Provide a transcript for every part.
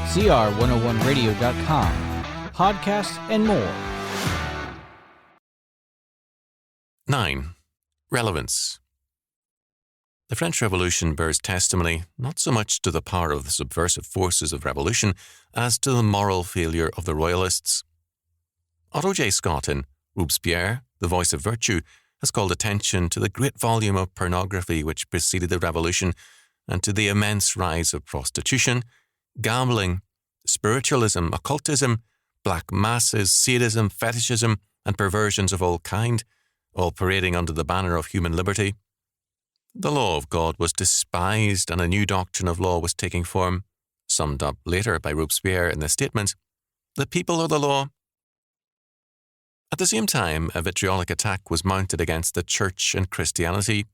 cr101radio.com, podcasts, and more. 9. Relevance. The French Revolution bears testimony not so much to the power of the subversive forces of revolution as to the moral failure of the royalists. Otto J. Scott in Robespierre, The Voice of Virtue, has called attention to the great volume of pornography which preceded the revolution and to the immense rise of prostitution, gambling, spiritualism, occultism, black masses, sadism, fetishism, and perversions of all kind, all parading under the banner of human liberty. The law of God was despised and a new doctrine of law was taking form, summed up later by Robespierre in the statement, "The people are the law." At the same time, a vitriolic attack was mounted against the Church and Christianity.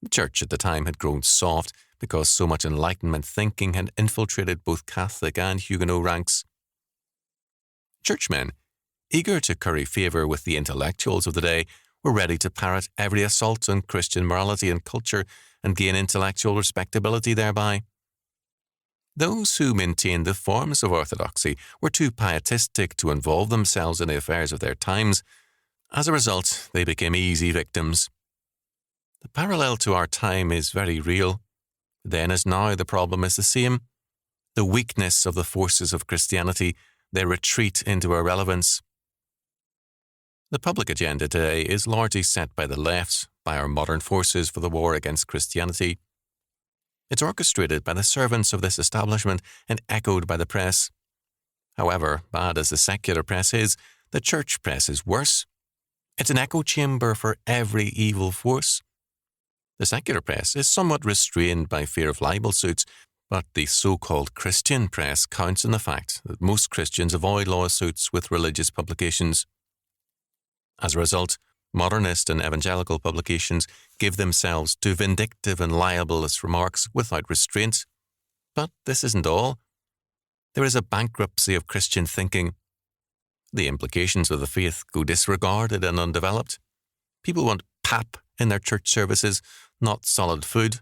The Church at the time had grown soft because so much Enlightenment thinking had infiltrated both Catholic and Huguenot ranks. Churchmen, eager to curry favour with the intellectuals of the day, were ready to parrot every assault on Christian morality and culture and gain intellectual respectability thereby. Those who maintained the forms of orthodoxy were too pietistic to involve themselves in the affairs of their times. As a result, they became easy victims. The parallel to our time is very real. Then as now, the problem is the same. The weakness of the forces of Christianity, their retreat into irrelevance. The public agenda today is largely set by the left, by our modern forces for the war against Christianity. It's orchestrated by the servants of this establishment and echoed by the press. However, bad as the secular press is, the church press is worse. It's an echo chamber for every evil force. The secular press is somewhat restrained by fear of libel suits, but the so-called Christian press counts on the fact that most Christians avoid lawsuits with religious publications. As a result, modernist and evangelical publications give themselves to vindictive and libelous remarks without restraint. But this isn't all. There is a bankruptcy of Christian thinking. The implications of the faith go disregarded and undeveloped. People want pap in their church services, not solid food.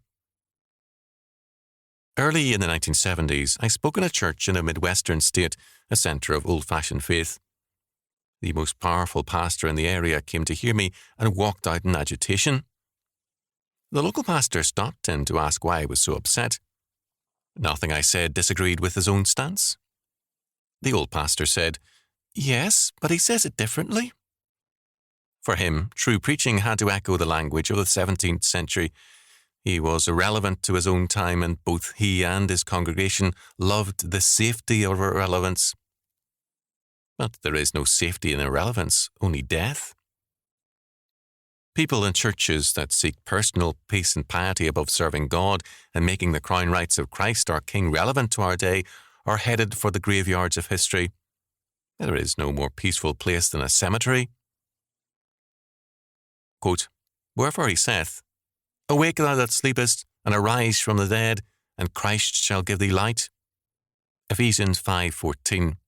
Early in the 1970s, I spoke in a church in a Midwestern state, a centre of old-fashioned faith. The most powerful pastor in the area came to hear me and walked out in agitation. The local pastor stopped him to ask why he was so upset. Nothing I said disagreed with his own stance. The old pastor said, "Yes, but he says it differently." For him, true preaching had to echo the language of the 17th century. He was irrelevant to his own time, and both he and his congregation loved the safety of irrelevance. But there is no safety in irrelevance, only death. People in churches that seek personal peace and piety above serving God and making the crown rights of Christ our King relevant to our day are headed for the graveyards of history. There is no more peaceful place than a cemetery. Quote, "Wherefore he saith, Awake thou that sleepest, and arise from the dead, and Christ shall give thee light." Ephesians 5:14.